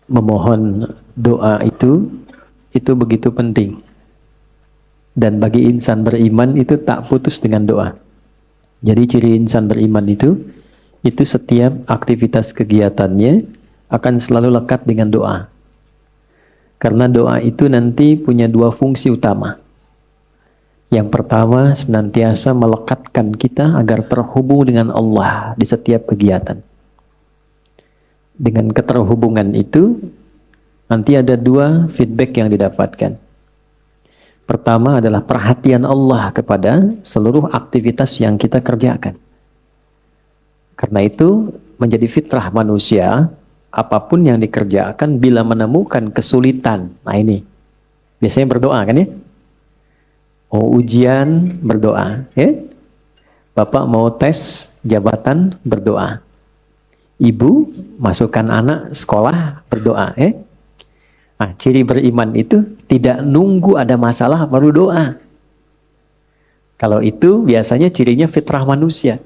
memohon doa itu begitu penting. Dan bagi insan beriman itu tak putus dengan doa. Jadi ciri insan beriman itu setiap aktivitas kegiatannya akan selalu lekat dengan doa. Karena doa itu nanti punya dua fungsi utama. Yang pertama, senantiasa melekatkan kita agar terhubung dengan Allah di setiap kegiatan. Dengan keterhubungan itu, nanti ada dua feedback yang didapatkan. Pertama adalah perhatian Allah kepada seluruh aktivitas yang kita kerjakan. Karena itu, menjadi fitrah manusia, apapun yang dikerjakan bila menemukan kesulitan. Nah ini, biasanya berdoa kan ya? Mau ujian, berdoa. Ya? Bapak mau tes jabatan, berdoa. Ibu masukkan anak sekolah, berdoa. Ya? Nah, ciri beriman itu tidak nunggu ada masalah baru doa. Kalau itu biasanya cirinya fitrah manusia.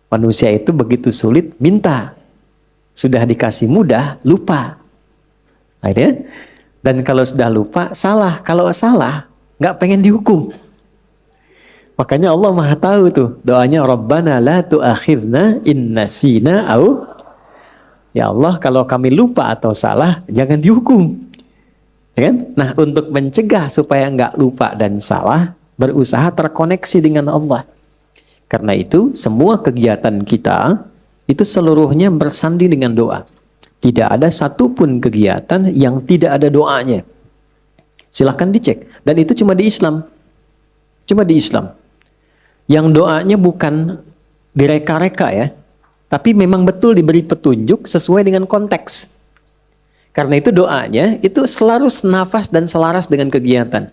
Manusia itu begitu sulit, minta. Sudah dikasih mudah, lupa. Akhirnya, dan kalau sudah lupa, salah. Kalau salah, nggak pengen dihukum. Makanya Allah Maha tahu tuh doanya Rabbana la tu'akhidna in nasina au. Ya Allah, kalau kami lupa atau salah, jangan dihukum. Ya kan? Nah, untuk mencegah supaya nggak lupa dan salah, berusaha terkoneksi dengan Allah. Karena itu, semua kegiatan kita itu seluruhnya bersandi dengan doa. Tidak ada satupun kegiatan yang tidak ada doanya. Silahkan dicek. Dan itu cuma di Islam. Cuma di Islam. Yang doanya bukan direka-reka ya. Tapi memang betul diberi petunjuk sesuai dengan konteks. Karena itu doanya itu selalu senafas dan selaras dengan kegiatan.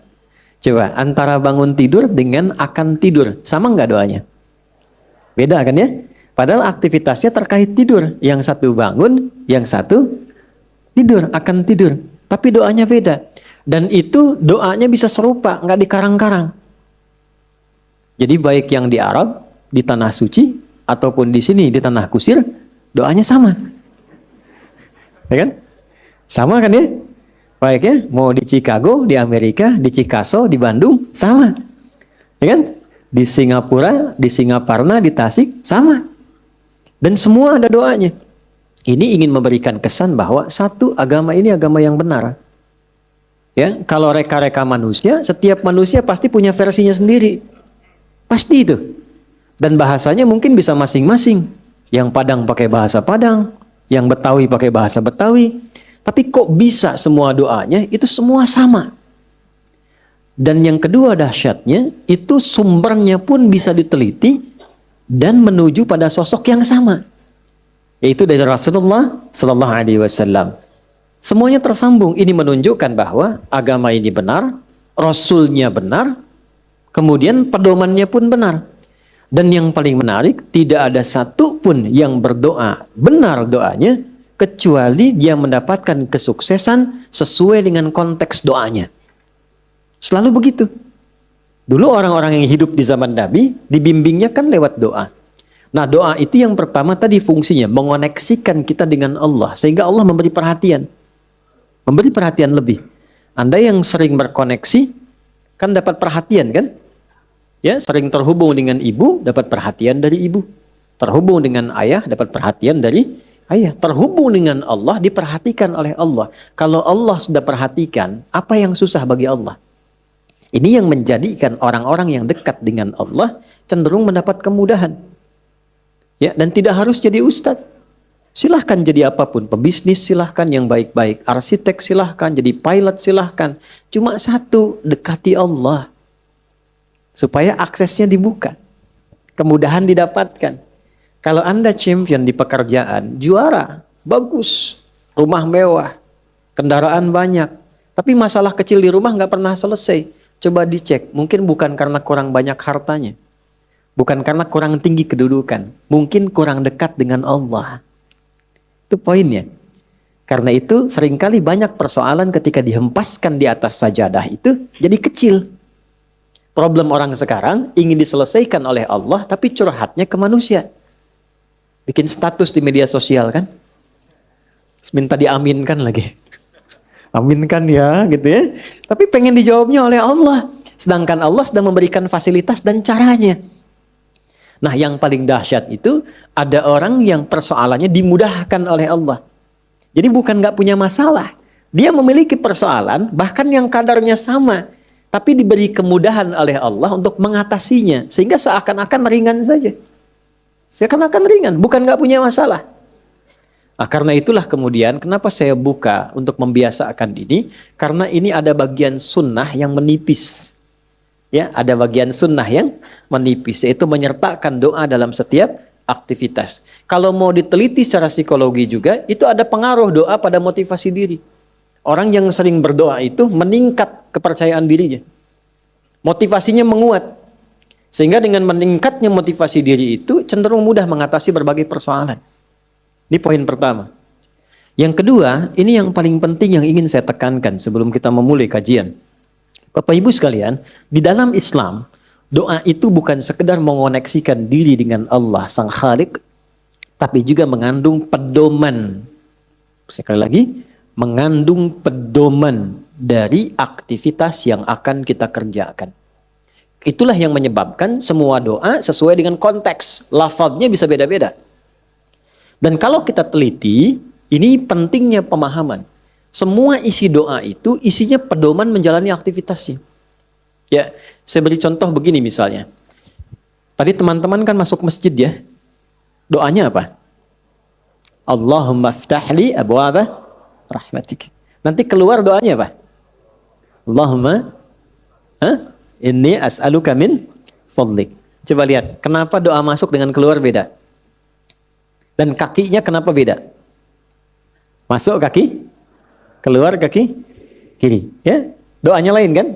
Coba antara bangun tidur dengan akan tidur. Sama nggak doanya? Beda kan ya? Padahal aktivitasnya terkait tidur. Yang satu bangun, yang satu tidur, akan tidur. Tapi doanya beda. Dan itu doanya bisa serupa, nggak dikarang-karang. Jadi baik yang di Arab, di tanah suci, ataupun di sini, di tanah kusir, doanya sama. Ya kan? Sama kan ya? Baik ya, mau di Chicago, di Amerika, di Chicago, di Bandung, sama. Ya kan? Di Singapura, di Singaparna, di Tasik, sama. Dan semua ada doanya. Ini ingin memberikan kesan bahwa satu agama ini agama yang benar. Ya, kalau reka-reka manusia, setiap manusia pasti punya versinya sendiri. Pasti itu. Dan bahasanya mungkin bisa masing-masing. Yang Padang pakai bahasa Padang, yang Betawi pakai bahasa Betawi. Tapi kok bisa semua doanya itu semua sama. Dan yang kedua dahsyatnya, itu sumbernya pun bisa diteliti dan menuju pada sosok yang sama. Yaitu dari Rasulullah Sallallahu Alaihi Wasallam. Semuanya tersambung. Ini menunjukkan bahwa agama ini benar, Rasulnya benar, kemudian pedomannya pun benar. Dan yang paling menarik, tidak ada satupun yang berdoa benar doanya, kecuali dia mendapatkan kesuksesan sesuai dengan konteks doanya. Selalu begitu. Dulu orang-orang yang hidup di zaman Nabi, dibimbingnya kan lewat doa. Nah doa itu yang pertama tadi fungsinya, mengoneksikan kita dengan Allah, sehingga Allah memberi perhatian. Memberi perhatian lebih. Anda yang sering berkoneksi, kan dapat perhatian kan? Ya, sering terhubung dengan ibu, dapat perhatian dari ibu. Terhubung dengan ayah, dapat perhatian dari ayah. Terhubung dengan Allah, diperhatikan oleh Allah. Kalau Allah sudah perhatikan, apa yang susah bagi Allah? Ini yang menjadikan orang-orang yang dekat dengan Allah cenderung mendapat kemudahan. Ya, dan tidak harus jadi ustadz. Silahkan jadi apapun, pebisnis silahkan yang baik-baik, arsitek silahkan, jadi pilot silahkan. Cuma satu, dekati Allah. Supaya aksesnya dibuka. Kemudahan didapatkan. Kalau Anda champion di pekerjaan, juara, bagus, rumah mewah, kendaraan banyak. Tapi masalah kecil di rumah nggak pernah selesai. Coba dicek, mungkin bukan karena kurang banyak hartanya. Bukan karena kurang tinggi kedudukan. Mungkin kurang dekat dengan Allah. Itu poinnya. Karena itu seringkali banyak persoalan ketika dihempaskan di atas sajadah itu jadi kecil. Problem orang sekarang ingin diselesaikan oleh Allah tapi curhatnya ke manusia. Bikin status di media sosial kan. minta diaminkan lagi. Aminkan ya, gitu ya. Tapi pengen dijawabnya oleh Allah. Sedangkan Allah sedang memberikan fasilitas dan caranya. Nah, yang paling dahsyat itu ada orang yang persoalannya dimudahkan oleh Allah. Jadi bukan nggak punya masalah. Dia memiliki persoalan, bahkan yang kadarnya sama. Tapi diberi kemudahan oleh Allah untuk mengatasinya. Sehingga seakan-akan ringan saja. Seakan-akan ringan, bukan nggak punya masalah. Nah, karena itulah kemudian kenapa saya buka untuk membiasakan ini, karena ini ada bagian sunnah yang menipis. Ya, ada bagian sunnah yang menipis, yaitu menyertakan doa dalam setiap aktivitas. Kalau mau diteliti secara psikologi juga, itu ada pengaruh doa pada motivasi diri. Orang yang sering berdoa itu meningkat kepercayaan dirinya. Motivasinya menguat. Sehingga dengan meningkatnya motivasi diri itu cenderung mudah mengatasi berbagai persoalan. Ini poin pertama. Yang kedua, ini yang paling penting yang ingin saya tekankan sebelum kita memulai kajian. Bapak Ibu sekalian, di dalam Islam, doa itu bukan sekedar mengoneksikan diri dengan Allah Sang Khalik, tapi juga mengandung pedoman. Sekali lagi, mengandung pedoman dari aktivitas yang akan kita kerjakan. Itulah yang menyebabkan semua doa sesuai dengan konteks. Lafadznya bisa beda-beda. Dan kalau kita teliti, ini pentingnya pemahaman. Semua isi doa itu isinya pedoman menjalani aktivitasnya. Ya, saya beri contoh begini misalnya. Tadi teman-teman kan masuk masjid ya. Doanya apa? Allahumma ftahli abwaaba rahmatik. Nanti keluar doanya apa? Allahumma inni as'aluka min fadlik. Coba lihat, kenapa doa masuk dengan keluar beda? Dan kakinya kenapa beda? Masuk kaki, keluar kaki kiri. Ya, doanya lain kan?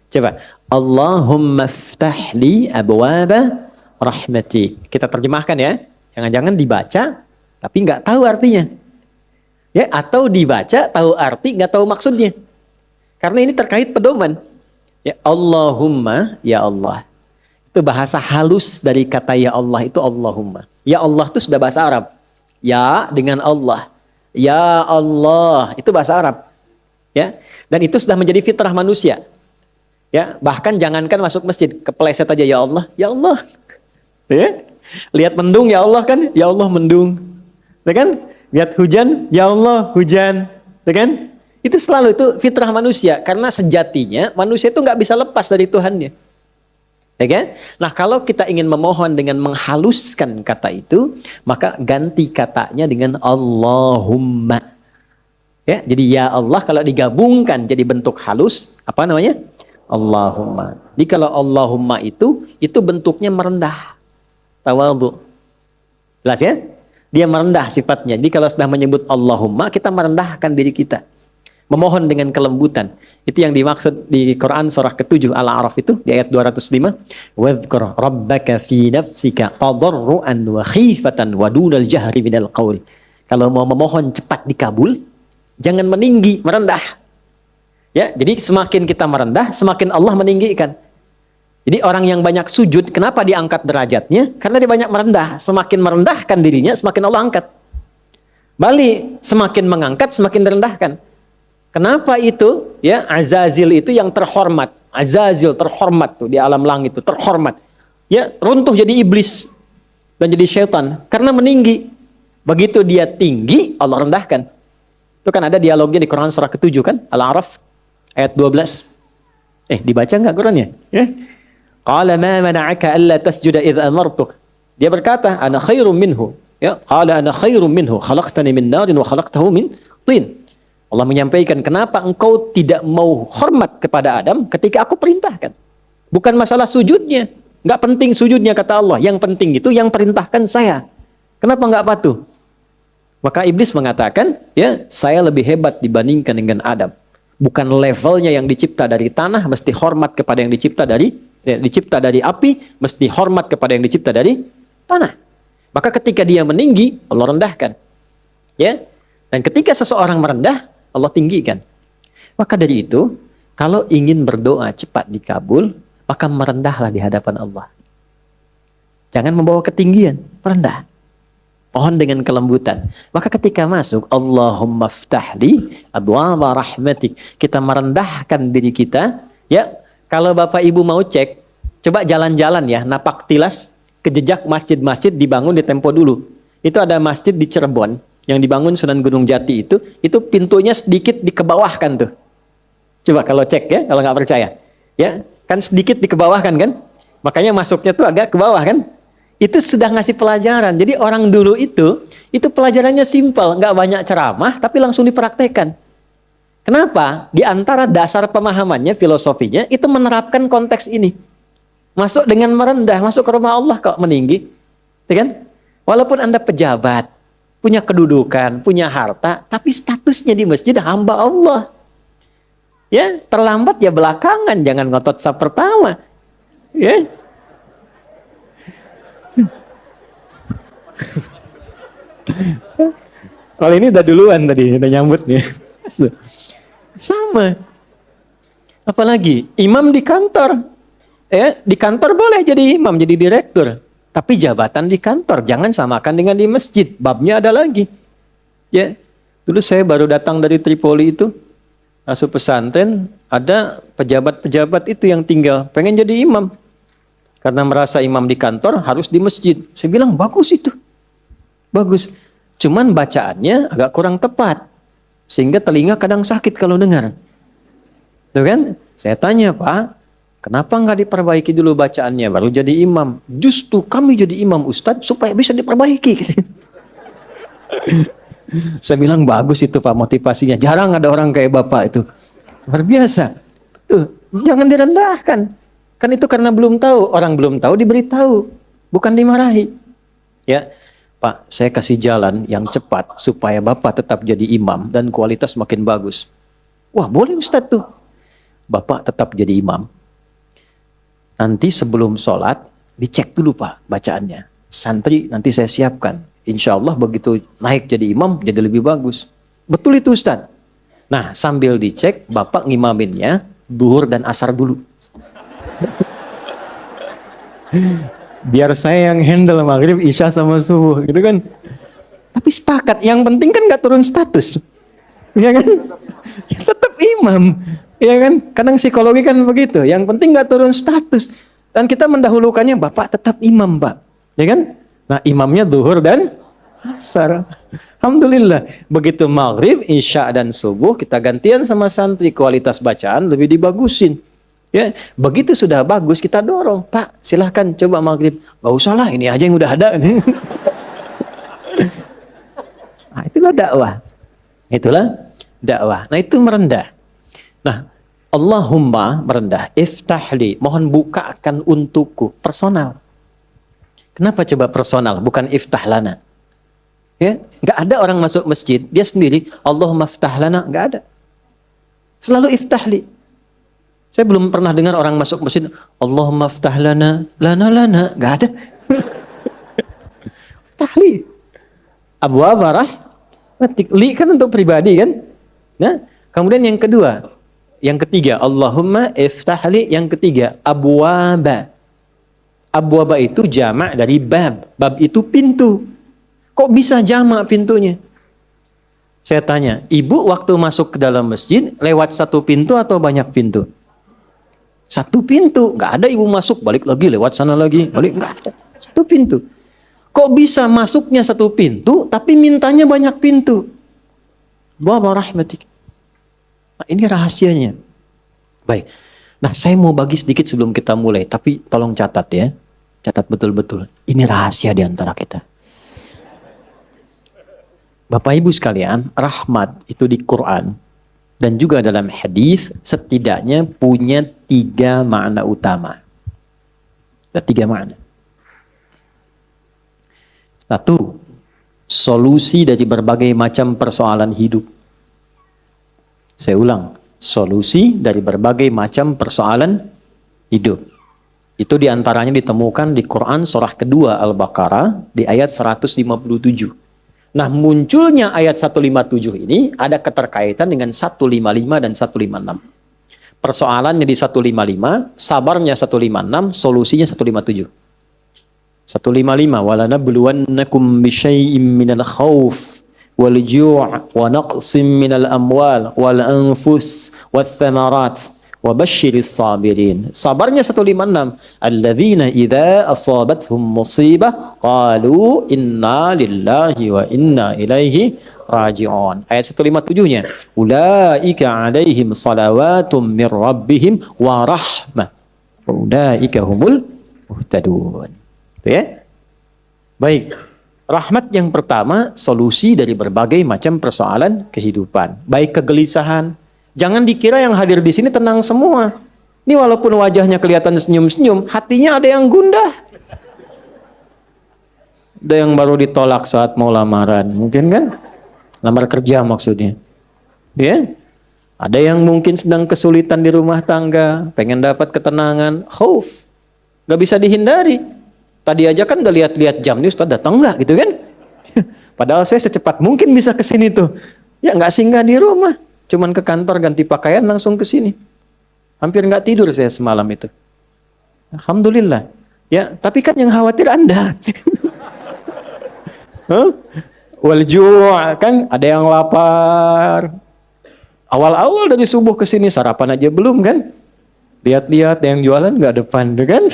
Coba. Allahumma ftahli abwaaba rahmati. Kita terjemahkan ya. Jangan-jangan dibaca, tapi nggak tahu artinya. Ya, atau dibaca, tahu arti, nggak tahu maksudnya. Karena ini terkait pedoman. Ya, Allahumma, ya Allah. Itu bahasa halus dari kata ya Allah itu Allahumma. Ya Allah itu sudah bahasa Arab. Ya dengan Allah. Ya Allah itu bahasa Arab. Ya. Dan itu sudah menjadi fitrah manusia. Ya, bahkan jangankan masuk masjid, kepleset aja ya Allah, ya Allah. Ya. Lihat mendung ya Allah kan, ya Allah mendung. Ya kan? Lihat hujan, ya Allah hujan. Ya kan? Itu selalu itu fitrah manusia karena sejatinya manusia itu nggak bisa lepas dari Tuhannya. Ya kan? Nah, kalau kita ingin memohon dengan menghaluskan kata itu, maka ganti katanya dengan Allahumma. Ya, jadi ya Allah kalau digabungkan jadi bentuk halus, apa namanya? Allahumma. Jadi kalau Allahumma itu bentuknya merendah. Tawadhu. Jelas ya? Dia merendah sifatnya. Jadi kalau sudah menyebut Allahumma, kita merendahkan diri kita. Memohon dengan kelembutan. Itu yang dimaksud di Quran surah ke-7 Al-A'raf itu di ayat 205. Wadhkur rabbaka fi nafsika tadarruan wa khifatan wa dunal jahri minal qaul. Kalau mau memohon cepat dikabul, jangan meninggi, merendah. Ya, jadi semakin kita merendah, semakin Allah meninggikan. Jadi orang yang banyak sujud, kenapa diangkat derajatnya? Karena dia banyak merendah. Semakin merendahkan dirinya, semakin Allah angkat. Balik, semakin mengangkat, semakin direndahkan. Kenapa itu? Ya, Azazil itu yang terhormat. Azazil terhormat tuh di alam langit itu terhormat. Ya, runtuh jadi iblis dan jadi syaitan karena meninggi. Begitu dia tinggi, Allah rendahkan. Itu kan ada dialognya di Quran surah ke-7 kan? Al-A'raf ayat 12. Dibaca enggak Qurannya? Ya. Qala ma mana'aka alla tasjuda idh amartuk. Dia berkata, ana khairum minhu. Ya, qala ana khairum minhu, khalaqtani min narin wa khalaqtahu min tin. Allah menyampaikan, kenapa engkau tidak mau hormat kepada Adam ketika aku perintahkan? Bukan masalah sujudnya. Nggak penting sujudnya, kata Allah. Yang penting itu yang perintahkan saya. Kenapa nggak patuh? Maka iblis mengatakan, ya, saya lebih hebat dibandingkan dengan Adam. Bukan levelnya yang dicipta dari tanah, mesti hormat kepada yang dicipta dari api, mesti hormat kepada yang dicipta dari tanah. Maka ketika dia meninggi, Allah rendahkan. Ya. Dan ketika seseorang merendah, Allah tinggikan. Maka dari itu, kalau ingin berdoa cepat dikabul, maka merendahlah di hadapan Allah. Jangan membawa ketinggian, merendah. Mohon dengan kelembutan. Maka ketika masuk, Allahumma ftahli abwaaba rahmatik. Kita merendahkan diri kita. Ya, kalau Bapak Ibu mau cek, coba jalan-jalan ya, napak tilas ke jejak masjid-masjid dibangun di Tempo dulu. Itu ada masjid di Cirebon yang dibangun Sunan Gunung Jati itu pintunya sedikit dikebawahkan tuh. Coba kalau cek ya, kalau nggak percaya. Ya, kan sedikit dikebawahkan kan? Makanya masuknya tuh agak ke bawah kan? Itu sudah ngasih pelajaran. Jadi orang dulu itu pelajarannya simpel, nggak banyak ceramah, tapi langsung dipraktekkan. Kenapa? Di antara dasar pemahamannya, filosofinya, itu menerapkan konteks ini. Masuk dengan merendah, masuk ke rumah Allah kok meninggi. Ya kan? Walaupun Anda pejabat, punya kedudukan, punya harta, tapi statusnya di masjid hamba Allah. Ya, terlambat ya belakangan, jangan ngotot saf pertama. Ya. Kalau ini udah duluan tadi, udah nyambut nih. Sama. Apalagi imam di kantor. Di kantor boleh jadi imam, jadi direktur. Tapi jabatan di kantor jangan samakan dengan di masjid. Babnya ada lagi. Ya. Dulu saya baru datang dari Tripoli itu, masuk pesantren, ada pejabat-pejabat itu yang tinggal pengen jadi imam. Karena merasa imam di kantor harus di masjid. Saya bilang bagus itu. Bagus. Cuman bacaannya agak kurang tepat. Sehingga telinga kadang sakit kalau dengar. Tuh kan? Saya tanya, Pak, kenapa nggak diperbaiki dulu bacaannya baru jadi imam? Justru kami jadi imam Ustadz supaya bisa diperbaiki. Saya bilang bagus itu Pak motivasinya. Jarang ada orang kayak Bapak itu. Luar biasa. Tuh, jangan direndahkan. Kan itu karena belum tahu. Orang belum tahu diberitahu. Bukan dimarahi. Ya. Pak, saya kasih jalan yang cepat supaya Bapak tetap jadi imam dan kualitas makin bagus. Wah, boleh Ustadz tuh. Bapak tetap jadi imam. Nanti sebelum sholat, dicek dulu Pak bacaannya. Santri nanti saya siapkan. Insya Allah begitu naik jadi imam, jadi lebih bagus. Betul itu Ustadz. Nah, sambil dicek, Bapak ngimaminnya duhur dan asar dulu. Biar saya yang handle maghrib, isya sama subuh, gitu kan. Tapi sepakat, yang penting kan nggak turun status, ya kan? Tetap imam, ya kan? Kadang psikologi kan begitu. Yang penting nggak turun status. Dan kita mendahulukannya, Bapak tetap imam, Pak, ya kan? Nah, imamnya zuhur dan asar. Alhamdulillah. Begitu maghrib, isya dan subuh kita gantian sama santri, kualitas bacaan lebih dibagusin. Ya, begitu sudah bagus kita dorong, Pak, silahkan coba maghrib. Gak usah lah, ini aja yang udah ada. Nah, itulah dakwah. Itulah dakwah. Nah, itu merendah. Nah, Allahumma merendah. Iftahli, mohon bukakan untukku. Personal. Kenapa coba personal, bukan iftahlana? Ya, nggak ada orang masuk masjid dia sendiri. Allahumma iftahlana, nggak ada. Selalu iftahli. Saya belum pernah dengar orang masuk masjid, Allahumma ftah lana, lana, nggak ada. Iftahli. Abwaab rahmatik. Li kan untuk pribadi kan. Nah, kemudian yang kedua, yang ketiga, Allahumma iftahli. Yang ketiga, abwaaba. Abwaaba itu jamak dari bab. Bab itu pintu. Kok bisa jamak pintunya? Saya tanya, ibu waktu masuk ke dalam masjid lewat satu pintu atau banyak pintu? Satu pintu, nggak ada ibu masuk balik lagi lewat sana lagi, balik nggak ada, satu pintu. Kok bisa masuknya satu pintu, tapi mintanya banyak pintu? Wa rahmatik. Nah, ini rahasianya. Baik. Nah, saya mau bagi sedikit sebelum kita mulai, tapi tolong catat ya, catat betul-betul. Ini rahasia di antara kita. Bapak Ibu sekalian, rahmat itu di Quran dan juga dalam hadis setidaknya punya 3 makna utama. Ada 3 makna. 1. Solusi dari berbagai macam persoalan hidup. Saya ulang, solusi dari berbagai macam persoalan hidup. Itu diantaranya ditemukan di Quran surah kedua Al-Baqarah di ayat 157. Nah, munculnya ayat 157 ini ada keterkaitan dengan 155 dan 156. Persoalannya di 155, sabarnya 156, solusinya 157. 155 walanabluwannakum bisyai'im minal khauf wal ju' wa naqsim minal amwal wal anfus wath thamarat wa basyiris sabirin. Sabarnya 156. Alladzina idza asabathum musibah qalu inna lillahi wa inna ilaihi raji'un. Ayat 157-nya. Ulaika 'alaihim salawatum mir rabbihim wa rahmah. Ulaika humul muhtadun. Itu ya. Baik. Rahmat yang pertama, solusi dari berbagai macam persoalan kehidupan. Baik kegelisahan. Jangan dikira yang hadir di sini tenang semua. Ini walaupun wajahnya kelihatan senyum-senyum, hatinya ada yang gundah. Ada yang baru ditolak saat mau lamaran, mungkin kan? Lamar kerja maksudnya. Ya? Ada yang mungkin sedang kesulitan di rumah tangga, pengen dapat ketenangan, khauf. Gak bisa dihindari. Tadi aja kan udah lihat-lihat jam nih, Ustaz datang nggak gitu kan? Padahal saya secepat mungkin bisa ke sini tuh. Ya nggak singgah di rumah, cuman ke kantor ganti pakaian langsung ke sini. Hampir nggak tidur saya semalam itu. Alhamdulillah. Ya, tapi kan yang khawatir Anda. Huh? Wal ju' kan ada yang lapar. Awal-awal dari subuh ke sini sarapan aja belum kan? Lihat-lihat yang jualan nggak depan, kan?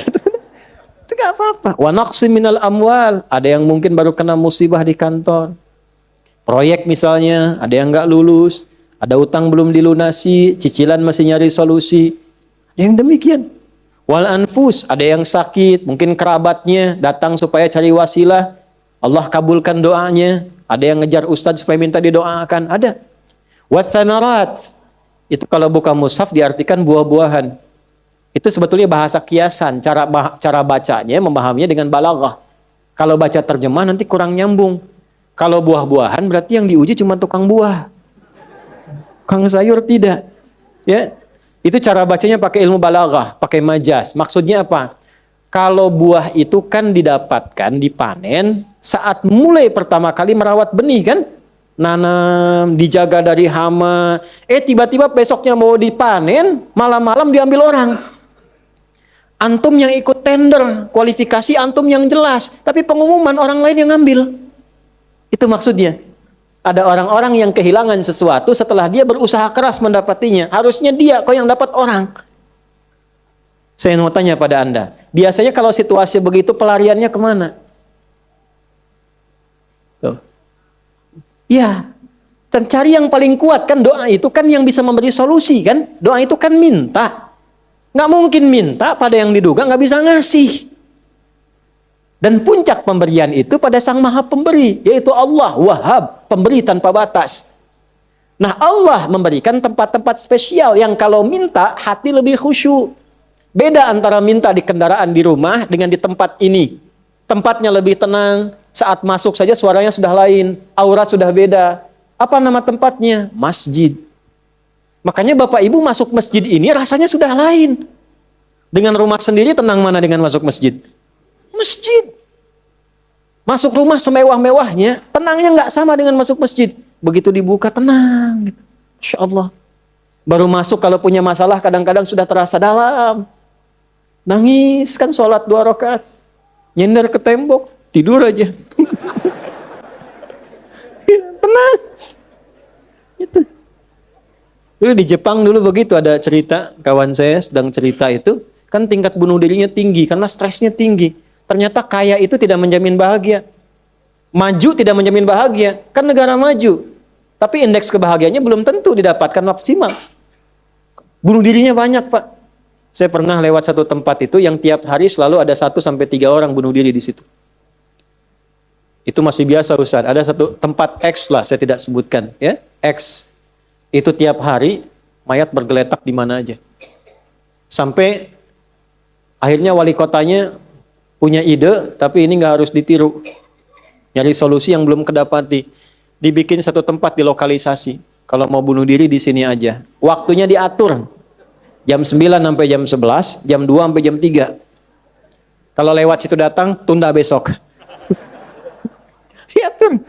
Itu nggak apa-apa. Wa naqsim minal amwal. Ada yang mungkin baru kena musibah di kantor. Proyek misalnya, ada yang nggak lulus. Ada utang belum dilunasi, cicilan masih nyari solusi. Yang demikian. Wal anfus, ada yang sakit, mungkin kerabatnya datang supaya cari wasilah. Allah kabulkan doanya. Ada yang ngejar ustadz supaya minta didoakan. Ada. Wat thamarat. Itu kalau buka mushaf diartikan buah-buahan. Itu sebetulnya bahasa kiasan, cara bacanya, memahaminya dengan balaghah. Kalau baca terjemah nanti kurang nyambung. Kalau buah-buahan berarti yang diuji cuma tukang buah. Tukang sayur tidak. Ya. Itu cara bacanya pakai ilmu balaghah, pakai majaz. Maksudnya apa? Kalau buah itu kan didapatkan, dipanen saat mulai pertama kali merawat benih kan? Nanam, dijaga dari hama. Tiba-tiba besoknya mau dipanen, malam-malam diambil orang. Antum yang ikut tender, kualifikasi antum yang jelas, tapi pengumuman orang lain yang ngambil. Itu maksudnya. Ada orang-orang yang kehilangan sesuatu setelah dia berusaha keras mendapatinya. Harusnya dia kok yang dapat orang. Saya mau tanya pada Anda, biasanya kalau situasi begitu pelariannya kemana? Tuh. Ya, dan cari yang paling kuat kan, doa itu kan yang bisa memberi solusi kan? Doa itu kan minta. Nggak mungkin minta pada yang diduga nggak bisa ngasih. Dan puncak pemberian itu pada Sang Maha Pemberi, yaitu Allah, Wahhab, pemberi tanpa batas. Nah, Allah memberikan tempat-tempat spesial yang kalau minta hati lebih khusyuk. Beda antara minta di kendaraan di rumah dengan di tempat ini. Tempatnya lebih tenang, saat masuk saja suaranya sudah lain, aura sudah beda. Apa nama tempatnya? Masjid. Makanya Bapak Ibu masuk masjid ini rasanya sudah lain. Dengan rumah sendiri tenang mana dengan masuk masjid? Masjid. Masuk rumah semewah-mewahnya, tenangnya nggak sama dengan masuk masjid. Begitu dibuka tenang. Gitu. Insya Allah. Baru masuk kalau punya masalah kadang-kadang sudah terasa dalam. Nangis kan sholat 2 rakaat. Nyender ke tembok, tidur aja. Tenang. Itu. Dulu di Jepang dulu begitu, ada cerita, kawan saya sedang cerita itu, kan tingkat bunuh dirinya tinggi karena stresnya tinggi. Ternyata kaya itu tidak menjamin bahagia. Maju tidak menjamin bahagia. Kan negara maju. Tapi indeks kebahagiaannya belum tentu didapatkan maksimal. Bunuh dirinya banyak, Pak. Saya pernah lewat satu tempat itu yang tiap hari selalu ada 1-3 orang bunuh diri di situ. Itu masih biasa, Ustaz. Ada satu tempat X lah, saya tidak sebutkan, ya. X. Itu tiap hari mayat bergeletak di mana aja. Sampai akhirnya wali kotanya punya ide, tapi ini nggak harus ditiru. Nyari solusi yang belum kedapati. Dibikin satu tempat di lokalisasi. Kalau mau bunuh diri di sini aja. Waktunya diatur. Jam 9 sampai jam 11, jam 2 sampai jam 3. Kalau lewat situ datang, tunda besok. Diatur.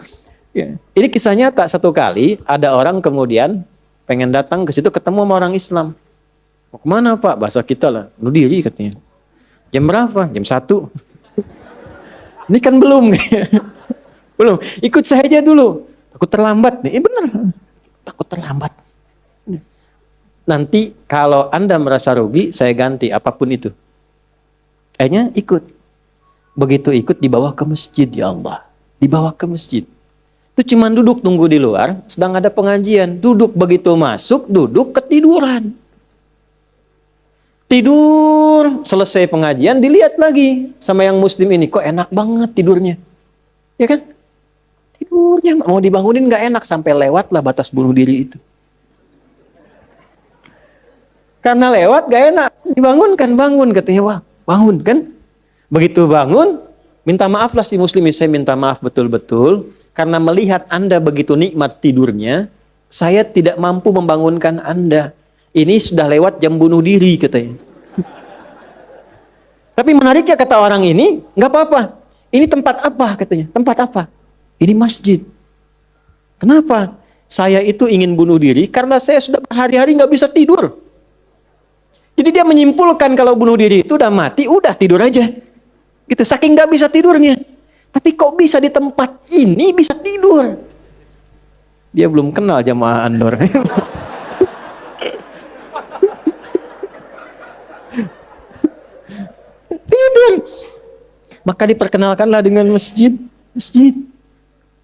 Ya. Ini kisah nyata, satu kali ada orang kemudian pengen datang ke situ ketemu sama orang Islam. Mau kemana Pak? Bahasa kita lah, bunuh diri katanya. Jam berapa? Jam 1. Ini kan belum. Belum. Ikut saya aja dulu. Takut terlambat nih. Benar. Takut terlambat. Nanti kalau Anda merasa rugi, saya ganti apapun itu. Akhirnya ikut. Begitu ikut dibawa ke masjid, ya Allah. Dibawa ke masjid. Itu cuman duduk tunggu di luar, sedang ada pengajian. Duduk begitu masuk, duduk ketiduran. Tidur, selesai pengajian, dilihat lagi sama yang muslim ini. Kok enak banget tidurnya. Ya kan? Tidurnya mau dibangunin gak enak, sampai lewat lah batas bunuh diri itu. Karena lewat gak enak, dibangunkan, bangun katanya, wah bangun kan. Begitu bangun, minta maaf lah si muslim, saya minta maaf betul-betul karena melihat Anda begitu nikmat tidurnya, saya tidak mampu membangunkan Anda. Ini sudah lewat jam bunuh diri katanya. Tapi menariknya kata orang ini, nggak apa-apa. Ini tempat apa katanya? Tempat apa? Ini masjid. Kenapa? Saya itu ingin bunuh diri karena saya sudah berhari-hari nggak bisa tidur. Jadi dia menyimpulkan kalau bunuh diri itu udah mati, udah tidur aja. Gitu, saking nggak bisa tidurnya. Tapi kok bisa di tempat ini bisa tidur? Dia belum kenal jamaah Andor. Tidur. Maka diperkenalkanlah dengan masjid. Masjid.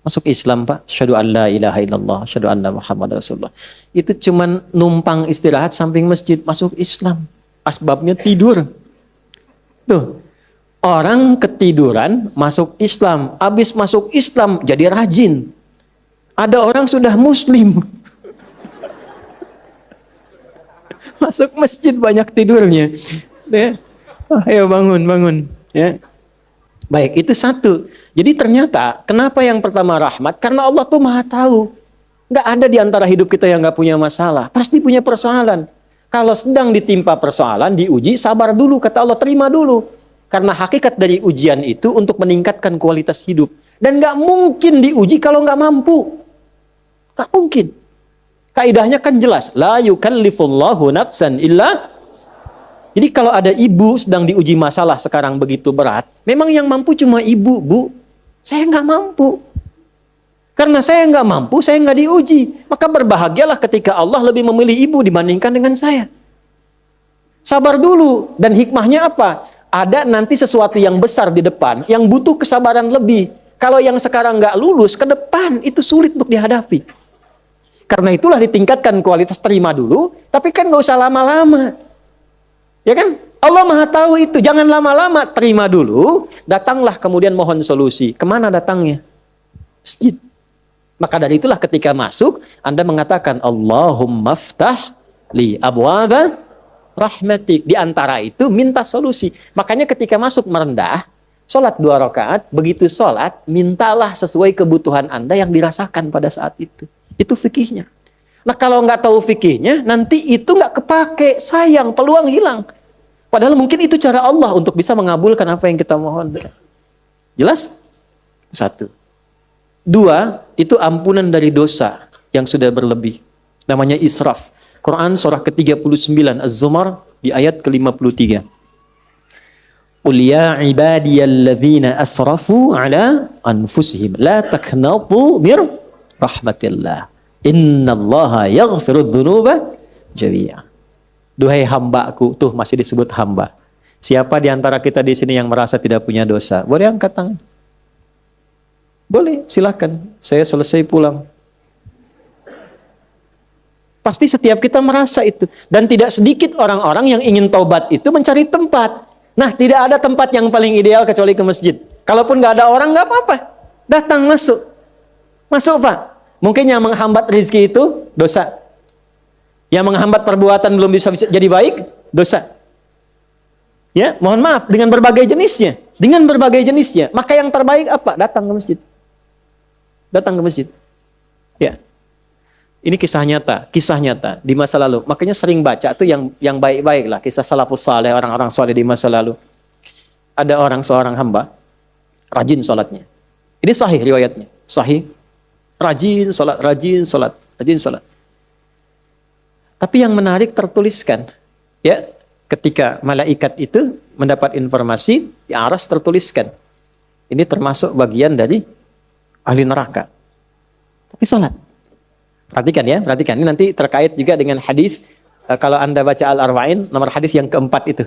Masuk Islam, Pak. Asyhadu an la ilaha illallah, asyhadu anna Muhammad Rasulullah. Itu cuman numpang istirahat samping masjid, masuk Islam. Asbabnya tidur. Tuh. Orang ketiduran masuk Islam. Habis masuk Islam jadi rajin. Ada orang sudah muslim. Masuk masjid banyak tidurnya. Ya. Ayo bangun, bangun. Ya. Baik, itu satu. Jadi ternyata, kenapa yang pertama rahmat? Karena Allah tuh maha tahu. Nggak ada di antara hidup kita yang nggak punya masalah. Pasti punya persoalan. Kalau sedang ditimpa persoalan, diuji, sabar dulu. Kata Allah, terima dulu. Karena hakikat dari ujian itu untuk meningkatkan kualitas hidup. Dan nggak mungkin diuji kalau nggak mampu. Nggak mungkin. Kaidahnya kan jelas. La yukallifullahu nafsan illa. Jadi kalau ada ibu sedang diuji masalah sekarang begitu berat, memang yang mampu cuma ibu, Bu. Saya nggak mampu. Karena saya nggak mampu, saya nggak diuji. Maka berbahagialah ketika Allah lebih memilih ibu dibandingkan dengan saya. Sabar dulu. Dan hikmahnya apa? Ada nanti sesuatu yang besar di depan, yang butuh kesabaran lebih. Kalau yang sekarang nggak lulus, ke depan itu sulit untuk dihadapi. Karena itulah ditingkatkan kualitas terima dulu, tapi kan nggak usah lama-lama. Ya kan? Allah maha tahu itu. Jangan lama-lama, terima dulu. Datanglah kemudian mohon solusi. Kemana datangnya? Masjid. Maka dari itulah ketika masuk, Anda mengatakan, Allahumma ftah li abwaba rahmatik. Di antara itu minta solusi. Makanya ketika masuk merendah, sholat 2 rakaat, begitu sholat, mintalah sesuai kebutuhan Anda yang dirasakan pada saat itu. Itu fikihnya. Nah kalau nggak tahu fikihnya, nanti itu nggak kepake, sayang, peluang hilang. Padahal mungkin itu cara Allah untuk bisa mengabulkan apa yang kita mohon. Jelas? 1. 2, itu ampunan dari dosa yang sudah berlebih. Namanya israf. Quran surah ke-39, Az-Zumar di ayat ke-53. Qul ya ibadiyalladzina asrafu ala anfusihim la taqnatu mir rahmatillah. Innallaha yaghfirudz dzunuba jami'a. Duhai hambaku, tuh masih disebut hamba. Siapa di antara kita di sini yang merasa tidak punya dosa? Boleh angkat tangan. Boleh, silakan. Saya selesai pulang. Pasti setiap kita merasa itu. Dan tidak sedikit orang-orang yang ingin taubat itu mencari tempat. Nah, tidak ada tempat yang paling ideal kecuali ke masjid. Kalaupun nggak ada orang, nggak apa-apa. Datang, masuk. Masuk, Pak. Mungkin yang menghambat rezeki itu dosa. Yang menghambat perbuatan belum bisa jadi baik, dosa. Ya, mohon maaf, dengan berbagai jenisnya. Dengan berbagai jenisnya. Maka yang terbaik apa? Datang ke masjid. Datang ke masjid. Ya. Ini kisah nyata di masa lalu. Makanya sering baca tuh yang baik-baik lah, kisah salafus saleh, orang-orang saleh di masa lalu. Ada seorang hamba rajin sholatnya. Ini sahih riwayatnya, sahih. Rajin sholat, rajin sholat, rajin sholat. Tapi yang menarik tertuliskan, ya, ketika malaikat itu mendapat informasi, di aras tertuliskan, ini termasuk bagian dari ahli neraka. Tapi sholat. Perhatikan ya, perhatikan. Ini nanti terkait juga dengan hadis, kalau Anda baca Al-Arba'in, nomor hadis yang keempat itu.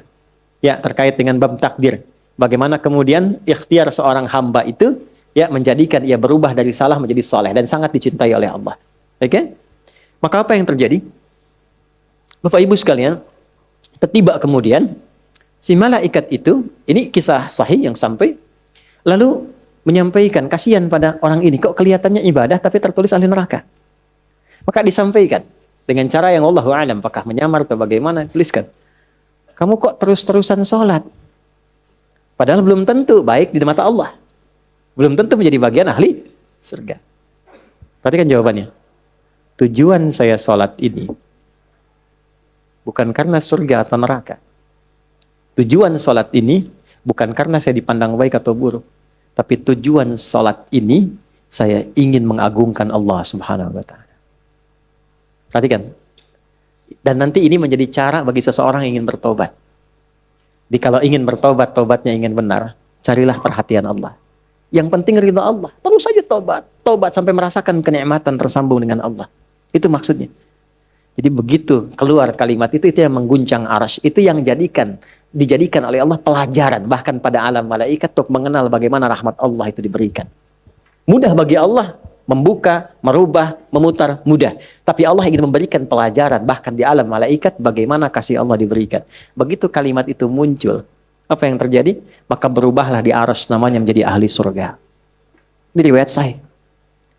Ya, terkait dengan bab takdir. Bagaimana kemudian ikhtiar seorang hamba itu, ya, menjadikan ia berubah dari salah menjadi soleh. Dan sangat dicintai oleh Allah. Oke? Maka apa yang terjadi? Bapak Ibu sekalian, ketiba kemudian, si malaikat itu, ini kisah sahih yang sampai, lalu menyampaikan, kasihan pada orang ini, kok kelihatannya ibadah tapi tertulis ahli neraka. Maka disampaikan dengan cara yang Allahu a'lam, apakah menyamar atau bagaimana, tuliskan. Kamu kok terus-terusan sholat? Padahal belum tentu baik di mata Allah. Belum tentu menjadi bagian ahli surga. Perhatikan jawabannya. Tujuan saya sholat ini bukan karena surga atau neraka. Tujuan sholat ini bukan karena saya dipandang baik atau buruk. Tapi tujuan sholat ini, saya ingin mengagungkan Allah Subhanahu wa Ta'ala. Perhatikan. Dan nanti ini menjadi cara bagi seseorang yang ingin bertobat. Jadi kalau ingin bertobat, tobatnya ingin benar, carilah perhatian Allah. Yang penting ridha Allah. Terus saja tobat. Tobat sampai merasakan kenikmatan tersambung dengan Allah. Itu maksudnya. Jadi begitu keluar kalimat itu yang mengguncang arsy. Itu yang dijadikan oleh Allah pelajaran. Bahkan pada alam malaikat untuk mengenal bagaimana rahmat Allah itu diberikan. Mudah bagi Allah membuka, merubah, memutar, mudah. Tapi Allah ingin memberikan pelajaran. Bahkan di alam malaikat bagaimana kasih Allah diberikan. Begitu kalimat itu muncul, apa yang terjadi? Maka berubahlah di arsy namanya menjadi ahli surga. Ini riwayat sahih.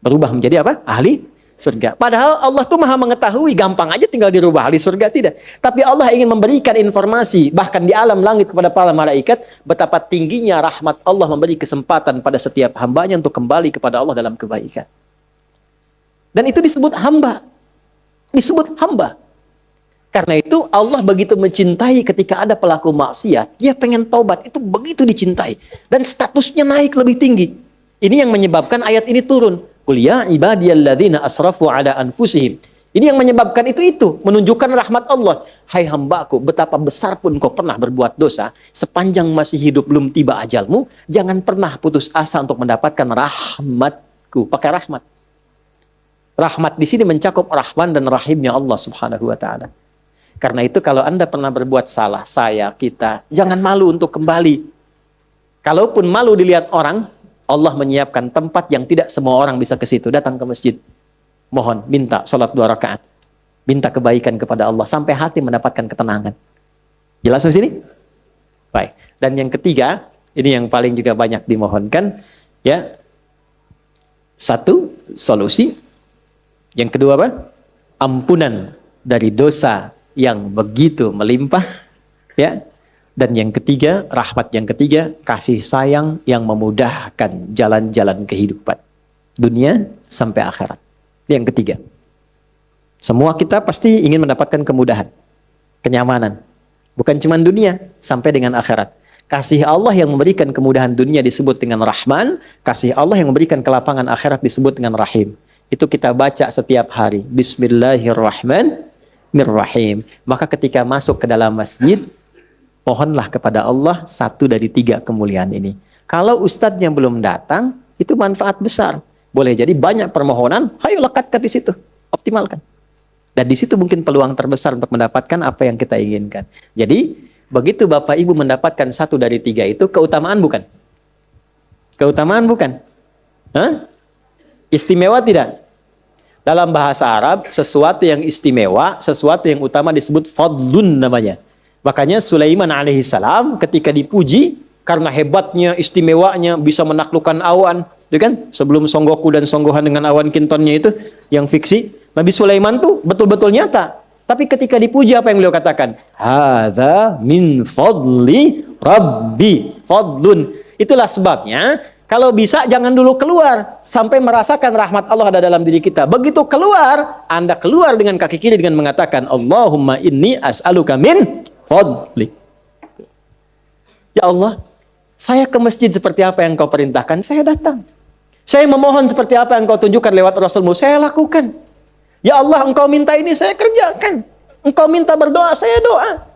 Berubah menjadi apa? Ahli surga. Padahal Allah tuh maha mengetahui, gampang aja tinggal dirubah ahli surga, tidak. Tapi Allah ingin memberikan informasi, bahkan di alam langit kepada para malaikat, betapa tingginya rahmat Allah memberi kesempatan pada setiap hambanya untuk kembali kepada Allah dalam kebaikan. Dan itu disebut hamba. Disebut hamba. Karena itu Allah begitu mencintai ketika ada pelaku maksiat, dia pengen tobat, itu begitu dicintai. Dan statusnya naik lebih tinggi. Ini yang menyebabkan ayat ini turun. Qul ya ibadiyalladzina asrafu ala anfusihim. Ini yang menyebabkan itu menunjukkan rahmat Allah. Hai hambaku, betapa besar pun kau pernah berbuat dosa, sepanjang masih hidup belum tiba ajalmu, jangan pernah putus asa untuk mendapatkan rahmatku. Pakai rahmat. Rahmat di sini mencakup Rahman dan Rahimnya Allah Subhanahu wa Ta'ala. Karena itu kalau Anda pernah berbuat salah, kita, jangan malu untuk kembali. Kalaupun malu dilihat orang, Allah menyiapkan tempat yang tidak semua orang bisa ke situ. Datang ke masjid. Mohon, minta salat 2 rakaat. Minta kebaikan kepada Allah. Sampai hati mendapatkan ketenangan. Jelas di sini? Baik. Dan yang ketiga, ini yang paling juga banyak dimohonkan. Ya. 1, solusi. Yang kedua apa? Ampunan dari dosa yang begitu melimpah. Ya. Dan yang ketiga, rahmat yang ketiga, kasih sayang yang memudahkan jalan-jalan kehidupan. Dunia sampai akhirat. Yang ketiga. Semua kita pasti ingin mendapatkan kemudahan. Kenyamanan. Bukan cuma dunia, sampai dengan akhirat. Kasih Allah yang memberikan kemudahan dunia disebut dengan Rahman. Kasih Allah yang memberikan kelapangan akhirat disebut dengan Rahim. Itu kita baca setiap hari. Bismillahirrahmanirrahim. Maka ketika masuk ke dalam masjid, mohonlah kepada Allah 1 dari 3 kemuliaan ini. Kalau ustadznya belum datang, itu manfaat besar. Boleh jadi banyak permohonan, ayo lekatkan di situ, optimalkan. Dan di situ mungkin peluang terbesar untuk mendapatkan apa yang kita inginkan. Jadi, begitu Bapak Ibu mendapatkan 1 dari 3 itu, keutamaan bukan? Keutamaan bukan? Hah? Istimewa tidak? Dalam bahasa Arab, sesuatu yang istimewa, sesuatu yang utama disebut fadlun namanya. Makanya Sulaiman alaihissalam ketika dipuji karena hebatnya, istimewanya, bisa menaklukkan awan, ya kan? Sebelum Songgoku dan Songgohan dengan awan kintonnya itu yang fiksi, Nabi Sulaiman tuh betul-betul nyata. Tapi ketika dipuji apa yang beliau katakan? Hadza min fadli rabbi, fadlun. Itulah sebabnya kalau bisa jangan dulu keluar sampai merasakan rahmat Allah ada dalam diri kita. Begitu keluar, Anda keluar dengan kaki kiri dengan mengatakan Allahumma inni as'aluka min fadli. Ya Allah, saya ke masjid seperti apa yang kau perintahkan, saya datang. Saya memohon seperti apa yang kau tunjukkan lewat Rasulmu, saya lakukan. Ya Allah, engkau minta ini, saya kerjakan. Engkau minta berdoa, saya doa.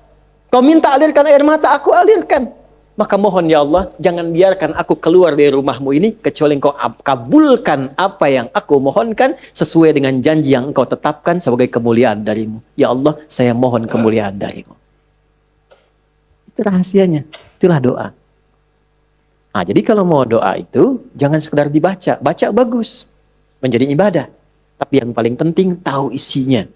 Kau minta alirkan air mata, aku alirkan. Maka mohon ya Allah, jangan biarkan aku keluar dari rumahmu ini, kecuali engkau kabulkan apa yang aku mohonkan, sesuai dengan janji yang engkau tetapkan sebagai kemuliaan darimu. Ya Allah, saya mohon kemuliaan darimu. Itu rahasianya, itulah doa. Nah, jadi kalau mau doa itu, jangan sekedar dibaca. Baca bagus, menjadi ibadah. Tapi yang paling penting, tahu isinya.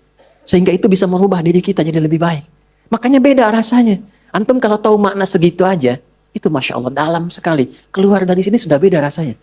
Sehingga itu bisa merubah diri kita jadi lebih baik. Makanya beda rasanya. Antum kalau tahu makna segitu aja, itu Masya Allah dalam sekali. Keluar dari sini sudah beda rasanya.